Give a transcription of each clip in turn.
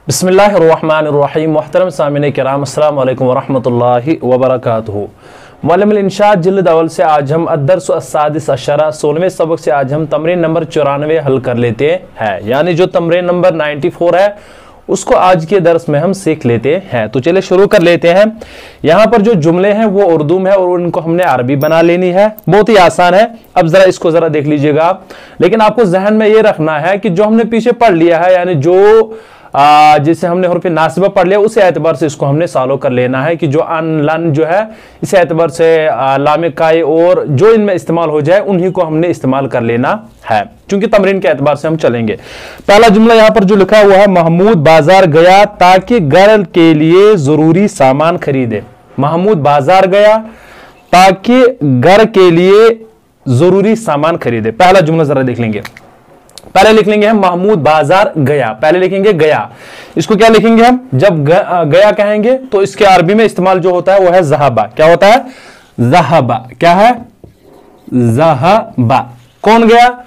बिस्मिल्लाहिर्रहमानिर्रहीम। मुहतरम सामिन किराम, अस्सलाम वालेकुम वरहमतुल्लाहि वबरकातुहू। मुअल्लिमुल इंशाअत जिल्द अव्वल से आज हम अद्दर्स अस्सादिस अशरा 16वें सबक से आज हम तमरीन नंबर 94 हल कर लेते हैं। यानी जो तमरीन नंबर 94 है उसको आज के दर्स में हम सीख लेते हैं। तो चलिए शुरू कर लेते हैं। यहाँ पर जो जुमले हैं वो उर्दू में है और उनको हमने अरबी बना लेनी है। बहुत ही आसान है। अब जरा इसको जरा देख लीजिएगा आप, लेकिन आपको जहन में ये रखना है कि जो हमने पीछे पढ़ लिया है, यानी जो जिसे हमने हुर्फ नासिबा पढ़ लिया, उस एतबार से इसको हमने सॉल्व कर लेना है कि जो अन लन जो है इस एतबार से लामे काई और जो इनमें इस्तेमाल हो जाए उन्हीं को हमने इस्तेमाल कर लेना है, क्योंकि तमरीन के एतबार से हम चलेंगे। पहला जुमला यहाँ पर जो लिखा हुआ है, महमूद बाजार गया ताकि घर के लिए जरूरी सामान खरीदे। महमूद बाजार गया ताकि घर के लिए जरूरी सामान खरीदे। पहला जुमला जरा देख लेंगे। पहले लिख लेंगे हम महमूद बाजार गया। पहले लिखेंगे गया। इसको क्या लिखेंगे हम? जब गया कहेंगे तो इसके अरबी में इस्तेमाल जो होता है वो है ज़हबा। क्या होता है? ज़हबा। क्या है? ज़हबा। कौन गया?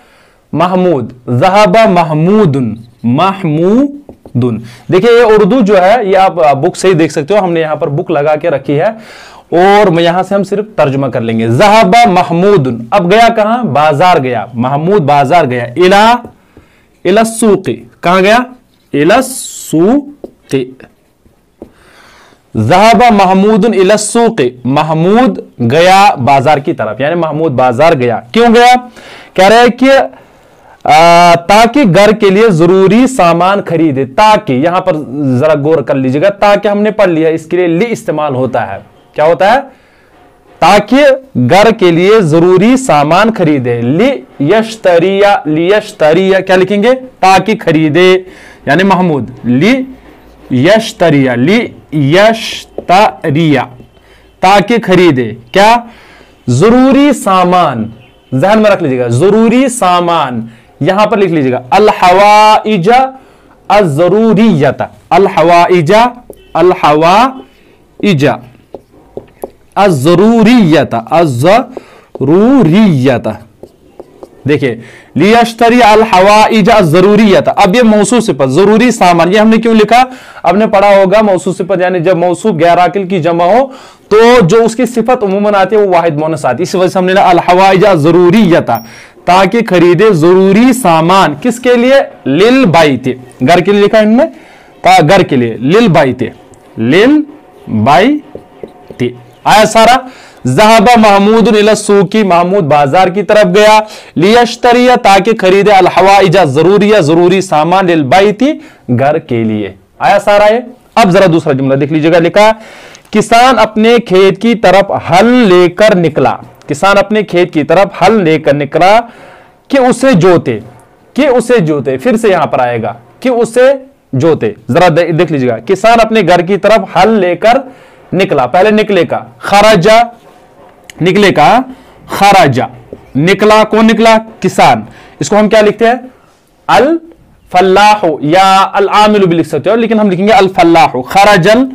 महमूद। ज़हबा महमूदुन। महमूदुन। देखिए ये उर्दू जो है ये आप बुक से ही देख सकते हो, हमने यहां पर बुक लगा के रखी है और यहां से हम सिर्फ तर्जुमा कर लेंगे। ज़हबा महमूदुन। अब गया कहां? बाजार गया। महमूद बाजार गया। इला सूक़ी। कहां गया? इला सूक़ी। ज़हबा महमूदुन इला सूक़ी। महमूद गया बाजार की तरफ, यानी महमूद बाजार गया। क्यों गया? कह रहे हैं कि ताकि घर के लिए जरूरी सामान खरीदे। ताकि यहां पर जरा गौर कर लीजिएगा, ताकि हमने पढ़ लिया, इसके लिए ली इस्तेमाल होता है। क्या होता है? ताकि घर के लिए जरूरी सामान खरीदे। लियश्तरिया। लियश्तरिया क्या लिखेंगे? ताकि खरीदे, यानी महमूद ली यश्तरिया। लियश्तरिया ताकि खरीदे। क्या? जरूरी सामान। जहन में रख लीजिएगा, जरूरी सामान। यहां पर लिख लीजिएगा अल हवाइजा अज़रूरियता। अल हवाइजा। अल हवाइजा अज़रूरियता। अज़रूरियता। देखिए लियश्तरी अल हवाइज अज़रूरियता। अब ये मौसूफ सिफत जरूरी सामान, ये हमने क्यों लिखा? आपने पढ़ा होगा मौसूफ सिफत यानी जब मौसूफ गैर आकिल की जमा हो तो जो उसकी सिफत उमूमन आती है वो वाहिद मुअन्नस आती है। इस वजह से हमने अल हवाइज अज़रूरियता ताकि खरीदे जरूरी सामान। किसके लिए? लिल बाइते। घर के लिए लिखा इनमें, घर के लिए। लिल बाइते। लिल बाइते। आया सारा। ज़हबा महमूद इला सूक़ी। महमूद बाजार की तरफ गया। लियश्तरिया ताकि खरीदे। अल हवाइजा जरूरिया जरूरी सामान। लिल बाइती घर के लिए। आया सारा ये। अब जरा दूसरा जुमला देख लीजिएगा। लिखा किसान अपने खेत की तरफ हल लेकर निकला। किसान अपने खेत की तरफ हल लेकर निकला कि उसे जोते। कि उसे जोते। फिर से यहां पर आएगा कि उसे जोते। जरा देख लीजिएगा। किसान अपने घर की तरफ हल लेकर निकला। पहले निकले का खराजा। निकले का खराजा। निकला। कौन निकला? किसान। इसको हम क्या लिखते हैं? अल फल्लाहु या अल आमिलु भी लिख सकते हो, लेकिन हम लिखेंगे अल फल्लाहु। खराजल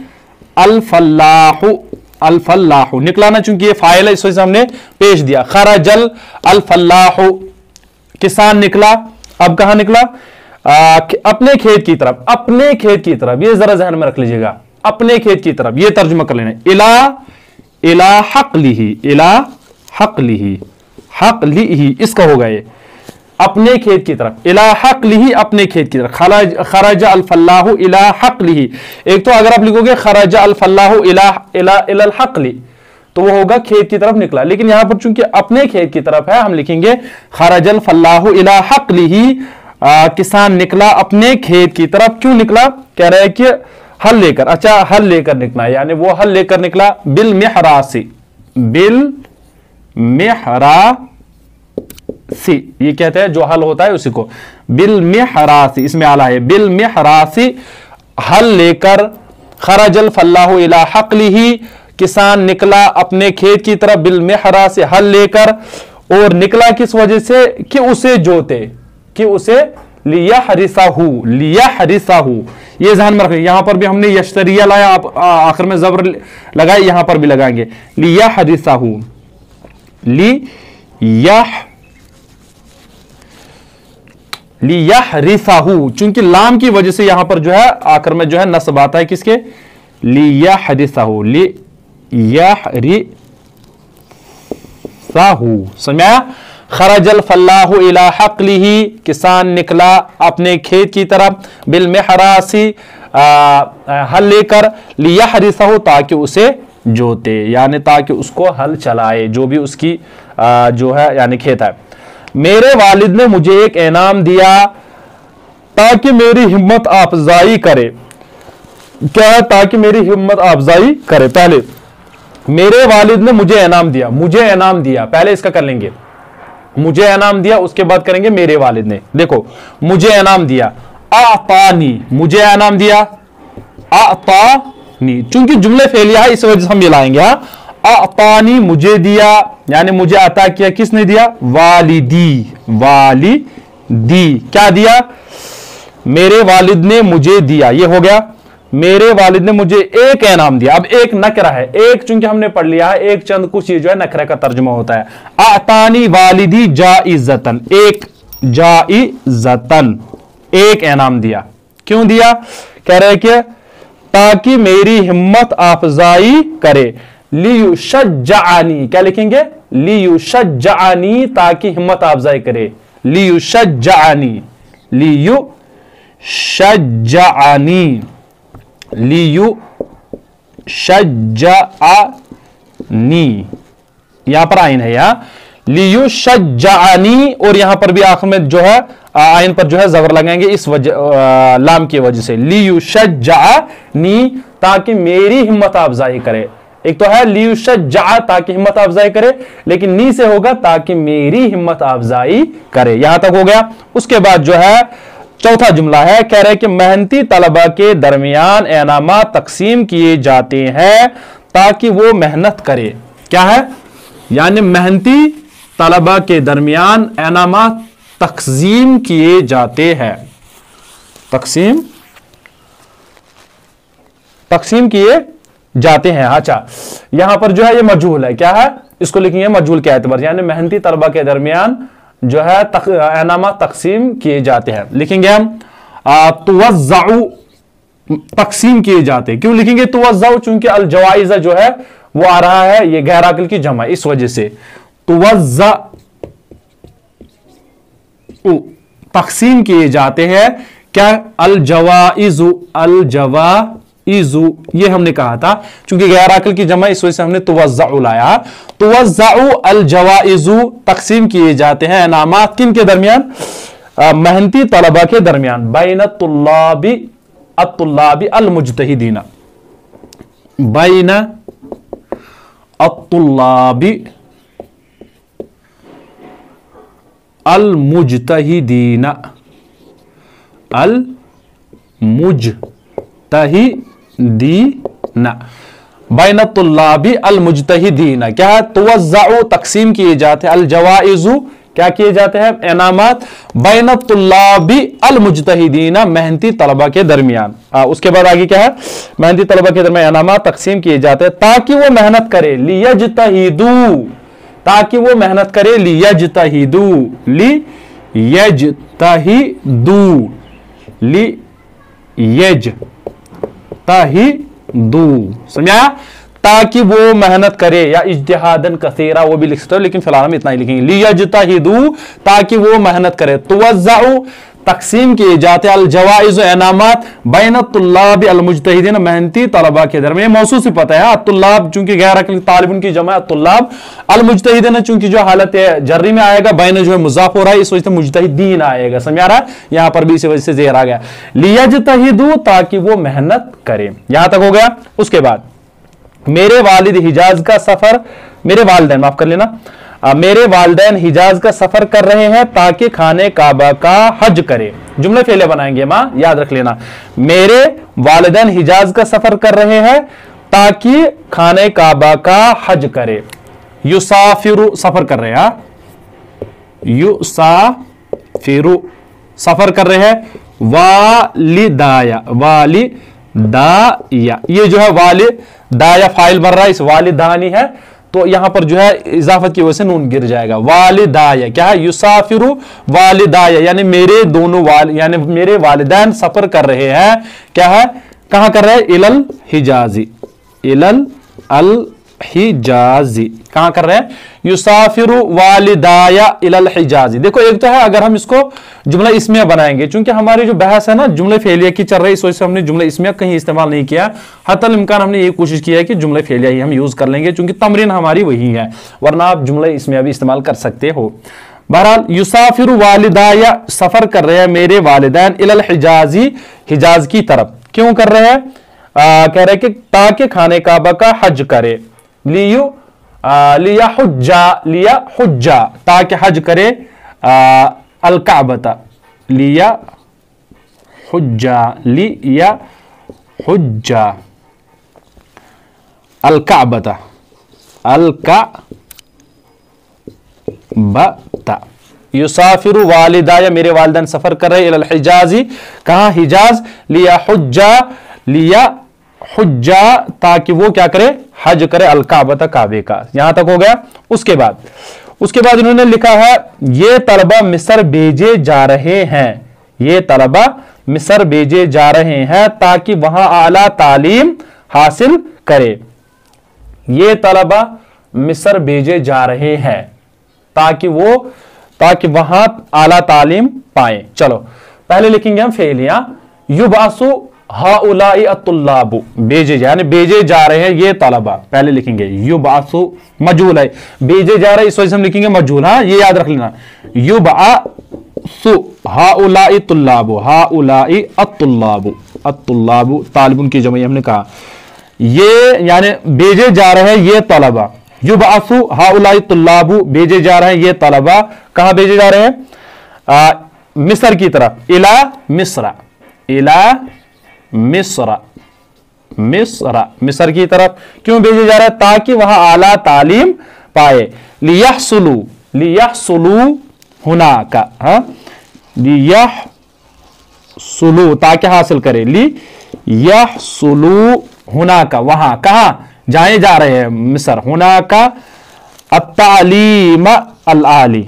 अल फल्लाहु। अल फल्लाहु निकला ना, चूंकि ये फाइल है इस वजह से हमने पेश दिया। खराजल अल फल्लाहु। किसान निकला। अब कहां निकला? अपने खेत की तरफ। अपने खेत की तरफ। ये जरा ज़हन में रख लीजिएगा, अपने खेत की तरफ। ये तर्जुमा कर लेना। इला हक़लिही। इला हक़लिही। हक़लिही इसका होगा ये अपने खेत की तरफ। इला हक़लिही अपने खेत की तरफ। खराजा अल फल्लाहु इला हक़लिही। एक तो अगर आप लिखोगे खराजा अल फल्लाहु इला हक़ली तो वो होगा खेत की तरफ निकला, लेकिन यहां पर चूंकि अपने खेत की तरफ है हम लिखेंगे खराजल फल्लाहु इला हक़लिही। किसान निकला अपने खेत की तरफ। क्यों निकला? कह रहे हैं कि हल लेकर। अच्छा, हल लेकर निकला, यानी वो हल लेकर निकला बिल मेहरासी। बिल मेहरासी ये कहते हैं जो हल होता है उसी को। बिल मेहरासी इसमें आला है। बिल मेहरासी हल लेकर। खरजल फल्लाहु इला हक़लिही किसान निकला अपने खेत की तरफ बिल मेहरासी हल लेकर। और निकला किस वजह से? कि उसे जोते। कि उसे लियहरिसाहु। लियहरिसाहु ये ध्यान में रखें। यहां पर भी हमने यश्तरिया लाया, आप आखिर में जबर लगाए, यहां पर भी लगाएंगे लियहरिसाहु। लियहरिसहु, चूंकि लाम की वजह से यहां पर जो है आखिर में जो है नस्ब आता है किसके, लियहरिसहु, लियहरिसहु, समझा। खरजल फल्लाहु इला हक़लिही, किसान निकला अपने खेत की तरफ, बिल मेहरासी, हल लेकर, लियहरिसहु, ताकि उसे जोते, यानी ताकि उसको हल चलाए, जो भी उसकी जो है यानी खेत है। मेरे वालिद ने मुझे एक इनाम दिया ताकि मेरी हिम्मत अफजाई करे, क्या है, ताकि मेरी हिम्मत अफजाई करे। पहले मेरे वालिद ने मुझे इनाम दिया, मुझे इनाम दिया, पहले इसका कर लेंगे, मुझे इनाम दिया, उसके बाद करेंगे मेरे वालिद ने। देखो मुझे इनाम दिया, आतानी, मुझे इनाम दिया, आतानी, चूंकि जुमले फेलिया है इस वजह से हम मिलाएंगे। आतानी, मुझे दिया, यानी मुझे अता किया, किसने दिया, वालिदी, वालिदी, क्या दिया, मेरे वालिद ने मुझे दिया, ये हो गया। मेरे वालिद ने मुझे एक इनाम दिया, अब एक नकरा है, एक चूंकि हमने पढ़ लिया है, एक चंद कुछ चीज जो है नकरा का तर्जुमा होता है। आतानी वालिदी जाइजतन, एक जाइजतन, एक इनाम दिया, क्यों दिया, कह रहे कि ताकि मेरी हिम्मत अफजाई करे। लियुशज्जानी, क्या लिखेंगे, लियुशज्जानी, ताकि हिम्मत अफजाई करे, लियुशज्जानी, लियुशज्जानी, लियुशज्जानी, यहां पर आइन है, यहां लियुशज्जानी, और यहां पर भी आखिर में जो है आइन पर जो है जबर लगाएंगे इस वजह लाम की वजह से, लियुशज्जानी, ताकि मेरी हिम्मत अफजाई करे। एक तो है लियुशज्जा, ताकि हिम्मत अफजाई करे, लेकिन नी से होगा ताकि मेरी हिम्मत अफजाई करे। यहां तक हो गया। उसके बाद जो है चौथा जुमला है, कह रहे कि मेहनती तलबा के दरमियान इनामात तकसीम किए जाते हैं ताकि वो मेहनत करे। क्या है, यानी मेहनती तलबा के दरमियान इनामात तकसीम किए जाते हैं, तकसीम किए जाते हैं। अच्छा, यहां पर जो है ये मजहूल है, क्या है, इसको लिखेंगे मजहूल के एतबार, यानी मेहनती तलबा के दरमियान जो है इनामात तकसीम किए जाते हैं। लिखेंगे हम तुवज़्ज़अ, तकसीम किए जाते, क्यों लिखेंगे तुवज़्ज़अ, चूंकि अल जवाइज़ जो है वो आ रहा है, ये गैर अक़ल की जमा, इस वजह से तुवज़्ज़अ, तकसीम किए जाते हैं। क्या, अल जवाइज़ु, अल जवाइज़ु, ये हमने कहा था, चूंकि गैर अक़ल की जमा इस वजह से हमने तुवज़्ज़अ लाया। तुवज़्ज़अ अल जवाइज़ु, तकसीम किए जाते हैं इनामात किन के दरमियान, मेहनती तलबा के दरमियान, बैन तुल्लाबी अत्तुल्लाबी अल मुज्तहिदीना, बैन अत्तुल्लाबी अल मुज्तहिदीना, अल मुज्तहिदीना, बैन तुल्लाबी अल मुज्तहिदीना, क्या है, तुवज़्ज़अ, तकसीम किए जाते हैं, अल जवाइज़ु, क्या किए जाते हैं, इनामात, बैन तुल्लाबी अल मुज्तहिदीना, मेहनती तलबा के दरमियान। उसके बाद आगे क्या है, मेहनती तलबा के दरमियान इनामात तकसीम किए जाते हैं ताकि वो मेहनत करे, लियज्तहिदू, ताकि वो मेहनत करे, लियज्तहिदू, लियज्तहिदू, लियज्तहिदू, समझा, ताकि वो मेहनत करे, या इज्तिहादन कसीरा वो भी लिख सकते हो, लेकिन फिलहाल हम इतना ही लिखेंगे, लियज्तहिदू, ताकि वो मेहनत करे। तुवज़्ज़अ, तकसीम किए जाते, अल जवाइज़, इनामात, बैन तुल्लाब अल मुज्तहिदीन, मेहनती तलबा के दरमियान, मौसूल सिफत है, तुल्लाब चूंकि गैर अक़ल तालिबुन की जमा, तुल्लाब, अल मुज्तहिदीन चूंकि जो हालत जर्री में आएगा, बैन जो है मुज़ाफ हो रहा है, इस वजह से मुज्तहिदीन आएगा, समझ आ रहा है, यहां पर भी इसी वजह से ज़ेर आ गया, लियज्तहिदू, ताकि वो मेहनत करे। यहां तक हो गया। उसके बाद मेरे वालिद हिजाज का सफर, मेरे वालिदैन, माफ कर लेना, मेरे वालिदैन हिजाज का सफर कर रहे हैं ताकि खाने काबा का हज करे। जुमले फेले बनाएंगे मां, याद रख लेना, मेरे वालिदैन हिजाज का सफर कर रहे हैं ताकि खाने काबा का हज करे। युसाफिरु, सफर कर रहे हैं, युसाफिरु, सफर कर रहे हैं। वालिदाया, वालिदाया, ये जो है वालिदाया फाइल बन रहा है, इस वालिदानी है, तो यहां पर जो है इजाफत की वजह से नून गिर जाएगा। वालिदाया क्या है, युसाफिरु वालिदाया यानी मेरे दोनों यानी मेरे वालिदैन सफर कर रहे हैं, क्या है, कहां कर रहे हैं, इलल हिजाजी, इलल अल हिजाजी, कहां कर रहे हैं, युसाफिरु वालिदाया इलल हिजाजी। देखो एक तो है अगर हम इसको जुमला इस्मिया बनाएंगे, चूंकि हमारी जो बहस है ना जुमले फेलिया की चल रही है, इस वजह से हमने जुमला इस्मिया कहीं इस्तेमाल नहीं किया। हतल इम्कान हमने ये कोशिश किया है कि जुमले फेलिया ही हम यूज कर लेंगे, चूंकि तमरीन हमारी वही है, वरना आप जुमला इस्मिया भी इस्तेमाल कर सकते हो। बहरहाल युसाफिरु वालिदाया सफर कर रहे हैं मेरे वालिदैन इलल हिजाजी, हिजाज की तरफ, क्यों कर रहे हैं, कह रहे कि ताकि खाने काबा का हज करे, लिया हुज्जा ताकि हज करे, अल काबता, लिया हुज्जा अल काबता, अल काबता। युसाफिरु वालिदाया मेरे वालिदैन सफर कर रहे इलल हिजाजी, कहां, हिजाज, लिया हुज्जा ताकि वो क्या करे, हज करे, अल काबता, काबे का। यहां तक हो गया। उसके बाद इन्होंने लिखा है ये तलबा मिस्र भेजे जा रहे हैं, ये तलबा मिस्र भेजे जा रहे हैं ताकि वहां आला तालीम हासिल करे, ये तलबा मिस्र भेजे जा रहे हैं ताकि वहां आला तालीम पाए। चलो पहले लिखेंगे हम फेलियां, युबासु हाउलाई अत्तुल्लाबु, भेजे यानी भेजे जा रहे हैं ये तलबा, पहले लिखेंगे युबासु, मजहूल है, भेजे जा रहे हैं इस वजह से हम लिखेंगे मजहूल, हाँ ये याद रख लेना, युबासु हाउलाई तुल्लाबु, हाउलाई अत्तुल्लाबु, अत्तुल्लाबु तालिबुन की जमा हमने कहा, ये यानी भेजे जा रहे हैं ये तलबा, युबासु हाउलाई तुल्लाबु भेजे जा रहे हैं ये तलबा, कहां भेजे जा रहे हैं, मिस्र की तरफ, इला मिस्र, इला मिस्र, मिस्र की तरफ क्यों भेजे जा रहे हैं, ताकि वहां आला तालीम पाए, लियहसुलू हुनाका, लियहसुलू ताकि हासिल करे, लियहसुलू हुनाका वहां, कहां जाए जा रहे हैं मिस्र, हुनाका अत्तालीम अल आली,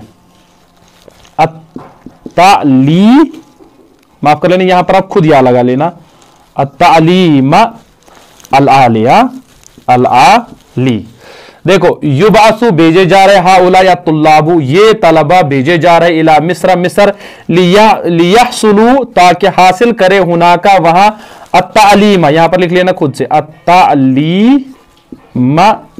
अत्ताली माफ कर लेना, यहां पर आप खुद या लगा लेना, अत्तालीम अल आलिया, अल आली। देखो युबासु भेजे जा रहे, हाउला या तुल्लाबु ये तलबा भेजे जा रहे, इला मिस्र, मिस्र, लियहसुलू ताकि हासिल करे, हुनाका वहां, अत्तालीमा यहां पर लिख लेना खुद से, अत्तालीम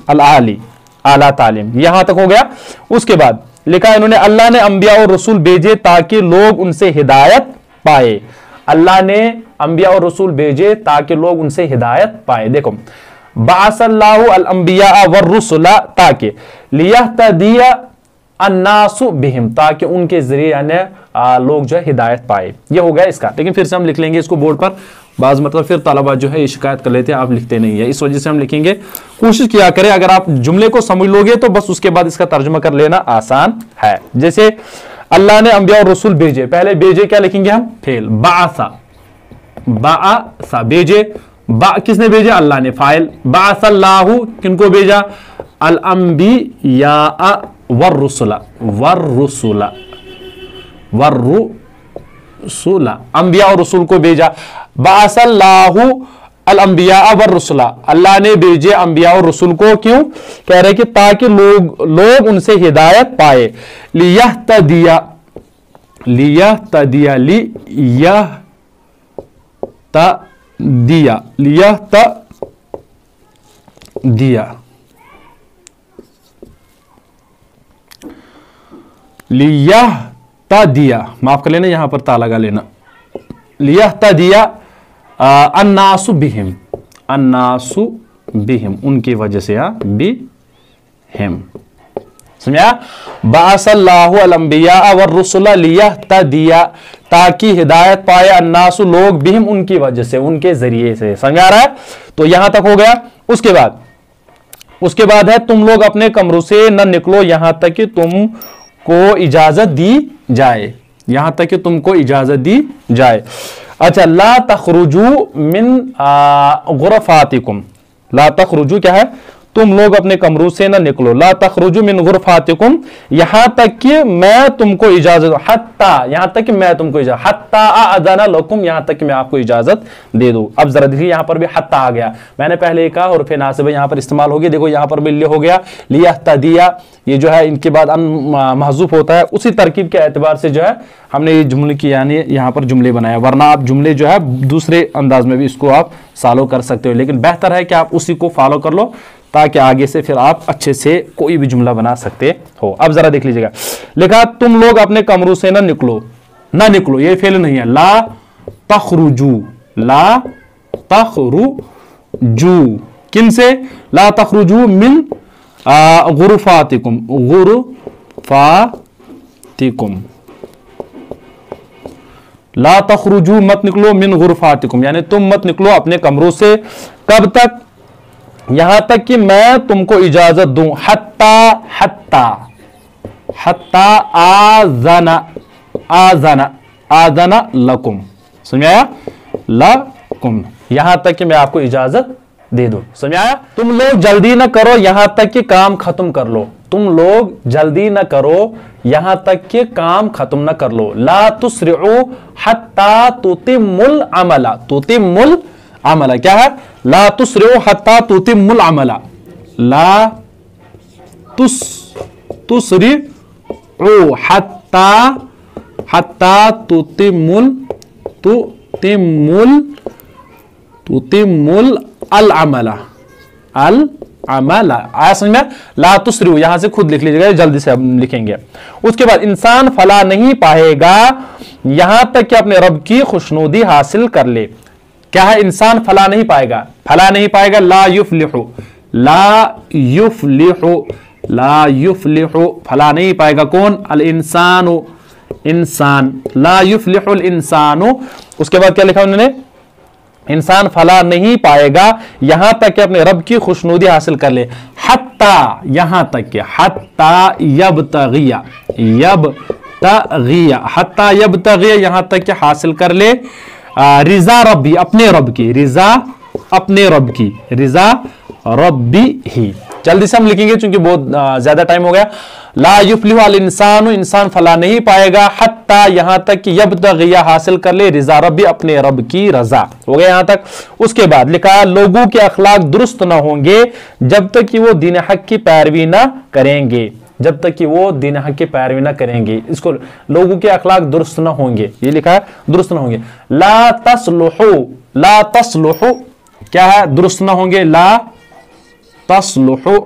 अल आली, आला तालीम। यहां तक हो गया। उसके बाद लिखा इन्होंने अल्लाह ने अंबिया और रसूल भेजे ताकि लोग उनसे हिदायत पाए, अल्लाह ने अंबिया और रसूल भेजे ताकि लोग उनसे हिदायत पाए। देखो बासल्लाहु अल अंबिया वर रुसुला ताकि लियहतदिया अन्नासु बिहिम ताकि उनके जरिए यानी लोग जो है हिदायत पाए। ये हो गया इसका। लेकिन फिर से हम लिख लेंगे इसको बोर्ड पर, बाज मतलब फिर तलबा जो है ये शिकायत कर लेते हैं आप लिखते नहीं है, इस वजह से हम लिखेंगे। कोशिश किया करें अगर आप जुमले को समझ लोगे तो बस उसके बाद इसका तर्जुमा कर लेना आसान है। जैसे अल्लाह ने अंबिया और रसूल भेजे, पहले भेजे क्या लिखेंगे हम, फेल, बासा, बासा भेजे, बा किसने भेजा, अल्लाह ने, फाइल, बासल्लाहु किनको भेजा, अल अंबिया वर रुसुला, वर रुसुला, वर रुसुला अंबिया और रसूल को भेजा, बासल्लाहु अल अंबिया वर रुसुला अल्लाह ने भेजे अंबिया और रसूल को, क्यों कह रहे कि ताकि लोग उनसे हिदायत पाए, लियहतदिया, लियहतदिया, लियहतदिया, लियहतदिया, लियहतदिया माफ कर लेना, यहां पर ता लगा लेना, लियहतदिया अन्नासु बिहिम, अन्नासु बिहिम उनकी वजह से, बिहिम समझा। बासल्लाहु अल अंबिया वर रुसुला लियहतदिया ताकि हिदायत पाए, अन्नासु लोग, बिहिम उनकी वजह से, उनके जरिए से, समझा रहा है। तो यहां तक हो गया। उसके बाद है तुम लोग अपने कमरों से न निकलो यहां तक कि तुमको इजाजत दी जाए, यहां तक कि तुमको इजाजत दी जाए। अच्छा, ला तखरुजू मिन गुरफातिकुम, ला तखरुजू क्या है, तुम लोग अपने कमरों से ना निकलो, ला तखरुजू मिन गुरफातिकुम, यहां तक कि मैं तुमको इजाजत, हत्ता यहां तक कि मैं तुमको इजाजत, हत्ता आज़ाना लकुम, यहां तक कि मैं आपको इजाजत दे दूं। अब जरा देखिए यहां पर भी हत्ता आ गया, मैंने पहले कहा हुर्फ नासिब यहां पर इस्तेमाल हो गया, देखो यहां पर भी हो गया लियहतदिया, ये जो है इनके बाद महजूफ होता है, उसी तरकीब के एतबार से जो है हमने ये जुमले की यानी यहां पर जुमले बनाया, वरना आप जुमले जो है दूसरे अंदाज में भी इसको आप फॉलो कर सकते हो, लेकिन बेहतर है कि आप उसी को फॉलो कर लो ताकि आगे से फिर आप अच्छे से कोई भी जुमला बना सकते हो। अब जरा देख लीजिएगा, लिखा तुम लोग अपने कमरों से ना निकलो, ना निकलो ये फेल नहीं है, ला तखरुजू, ला तखरुजू किन से, ला तखरुजू मिन गुरफातिकुम, गुरफातिकुम, ला तखरुजू मत निकलो, मिन गुरफातिकुम यानी तुम मत निकलो अपने कमरों से, कब तक, यहां तक कि मैं तुमको इजाजत दूं, हत्ता हत्ता हत्ता आज़ना, आज़ना आज़ना लकुम, समझ आया, लकुम यहां तक कि मैं आपको इजाजत दे दूं, समझ आया। तुम लोग जल्दी ना करो यहां तक कि काम खत्म कर लो, तुम लोग जल्दी ना करो यहां तक कि काम खत्म ना कर लो, ला तुस्रिउ हत्ता तुतिमुल अमला, तुतिमुल अमला क्या है, ला तुस्रिउ हत्ता तुतिमुल अमला, ला तुस्रिउ हत्ता, हत्ता तुतिमुल अल अमला, अल अमला आया समझ में, ला तुस्रिउ यहां से खुद लिख लीजिएगा, जल्दी से हम लिखेंगे। उसके बाद इंसान फला नहीं पाएगा यहां तक कि अपने रब की खुशनुदी हासिल कर ले, क्या है, इंसान फला नहीं पाएगा, फला नहीं पाएगा, ला युफ्लिहु, ला युफ्लिहु, ला युफ्लिहु फला नहीं पाएगा कौन, अल इंसानु, इंसान, ला युफ्लिहुल इंसानु। उसके बाद क्या लिखा उन्होंने, इंसान फला नहीं पाएगा यहां तक कि अपने रब की खुशनुदी हासिल कर ले, हत्ता यहां तक के, हत्ता यबतगिया, यबतगिया, हत्ता यबतगिया यहां तक कि हासिल कर ले, रिजा रब्बी अपने रब की, रिजा अपने रब की, रिजा रब्बी ही। जल्दी से हम लिखेंगे क्योंकि बहुत ज्यादा टाइम हो गया, ला युफ्लिहु अल इंसानु इंसान फला नहीं पाएगा, हत्ता यहां तक कि यब्तगिया हासिल कर ले, रिजा रब्बी अपने रब की रजा, हो गया यहां तक। उसके बाद लिखा लोगों के अखलाक दुरुस्त ना होंगे जब तक कि वो दीन हक की पैरवी ना करेंगे, जब तक कि वो दीन हक की पैरवी ना करेंगे, इसको लोगों के अखलाक दुरुस्त ना होंगे, ये लिखा है दुरुस्त ना होंगे। ला तस्लुहु, ला तस्लुहु क्या है, दुरुस्त ना होंगे, ला तस्लुहु,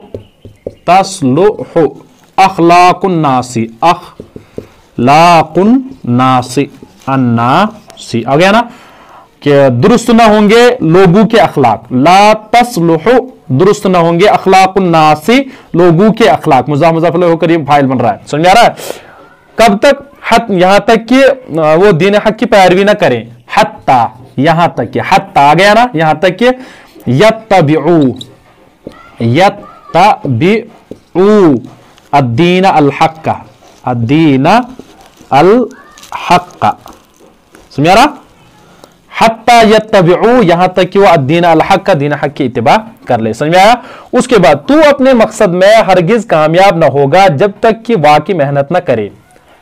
तस्लुहु अखलाकुन नासी, अखलाकुन नासी, अन्नासी आ गया ना, कि दुरुस्त ना होंगे लोगों के अखलाक, ला तस्लुहु दुरुस्त ना होंगे अखलाकुन नासी लोगों के अखलाक, मुज़ाफ मुज़ाफ अलैहि होकर ये फाइल बन रहा है, समझ आ रहा है। कब तक, यहां तक कि वो दीन हक की पैरवी ना करें, हत्ता यहां तक कि, हत्ता आ गया ना, यहां तक कि यत्तबिउ, यत्तबिउ अद्दीन अल हक्का, अद्दीन अल हक्का, समझ आ रहा, हत्ता यत्तबिउ यहां तक कि वो अद्दीन अल हक्का दीन हक की इत्तिबा कर ले, समझ में आया। उसके बाद तू अपने मकसद में हरगिज कामयाब ना होगा जब तक कि वाकई मेहनत ना करे,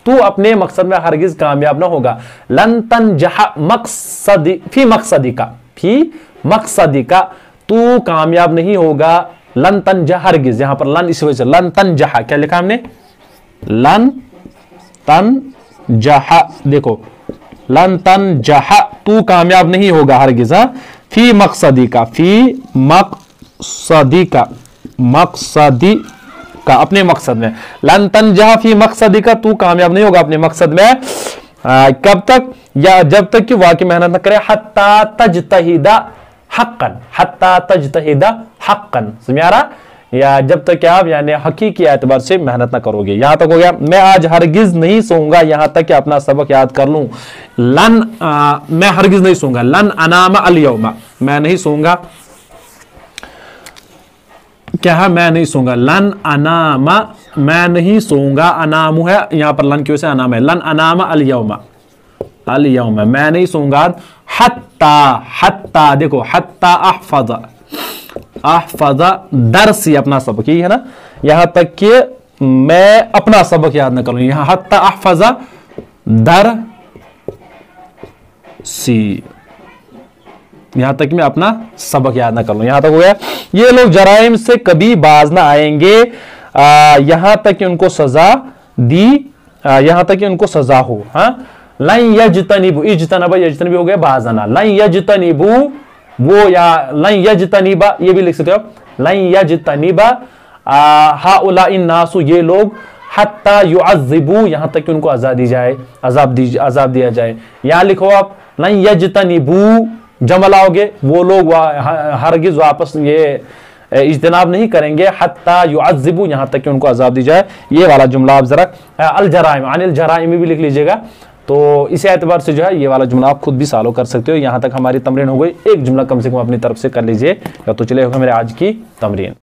तू अपने मकसद में हरगिज कामयाब ना होगा, लन तंजह मकसदी फी मकसदिका, फी मकसदिका तू कामयाब नहीं होगा, लन तंजह हरगिज, यहां पर लन इस वजह से, लन तंजह क्या लिखा हमने, लन तंजह, देखो लन तंजह तू कामयाब नहीं होगा हरगिज, फी मकसदी का, फी मकसदी का, मकसदी का अपने मकसद में, लन तंजह फी मकसदी का तू कामयाब नहीं होगा अपने मकसद में, कब तक, या जब तक कि वाकई मेहनत न करे, हत्ता तजतहिदा हक्कन, हत्ता तजतहिदा हक्कन, समझ आ रहा, या जब तक कि आप यानी हकीकी एतबार से मेहनत ना करोगे। यहां तक हो गया। मैं आज हरगिज नहीं सोऊंगा यहां तक कि अपना सबक याद कर लूं, लन मैं हरगिज नहीं सोऊंगा, लन अनामा अल यौमा मैं नहीं सोऊंगा, क्या है, मैं नहीं सोऊंगा, लन अनामा मैं नहीं सोऊंगा, अनामु है यहां पर लन की वजह से अनाम है, लन अनामा अल यौमा, अल यौमा मैं नहीं सोऊंगा, हत्ता, हत्ता देखो हत्ता अहफज़, अहफज़ा दरसी, अपना सबक, ये है ना, यहां तक कि मैं अपना सबक याद न करूं, यहां हत्ता अहफज़ा दरसी, यहां तक मैं अपना सबक याद ना कर लूं, यहां तक हो गया। ये लोग जराइम से कभी बाज ना आएंगे यहां तक कि उनको सजा दी, यहां तक कि उनको सजा हो। हाँ, लन यजतनिबु, इजतनबा यजतनिबु हो गया बाजना, लन यजतनिबु वो, या लन यजतनिबा ये भी लिख सकते हो आप, लन यजतनिबा हाउलाइन नासु, ये लोग, हत्ता युअज़्ज़िबू, यहां तक कि उनको अजाब दी जाए, अजाब दिया जाए। यहां लिखो आप लन यजतनिबू, जमा लाओगे, वो लोग हरगिज वापस ये इज्तिनाब नहीं करेंगे, हत्ता युअज़्ज़िबू, यहां तक कि उनको अजाब दी जाए। ये वाला जुमला आप जरा अल जराइम अनिल जराइम भी लिख लीजिएगा। तो इसी एतबार से जो है ये वाला जुमला आप खुद भी सॉल्व कर सकते हो। यहां तक हमारी तमरीन हो गई, एक जुमला कम से कम अपनी तरफ से कर लीजिए। तो चलिए मेरे आज की तमरीन।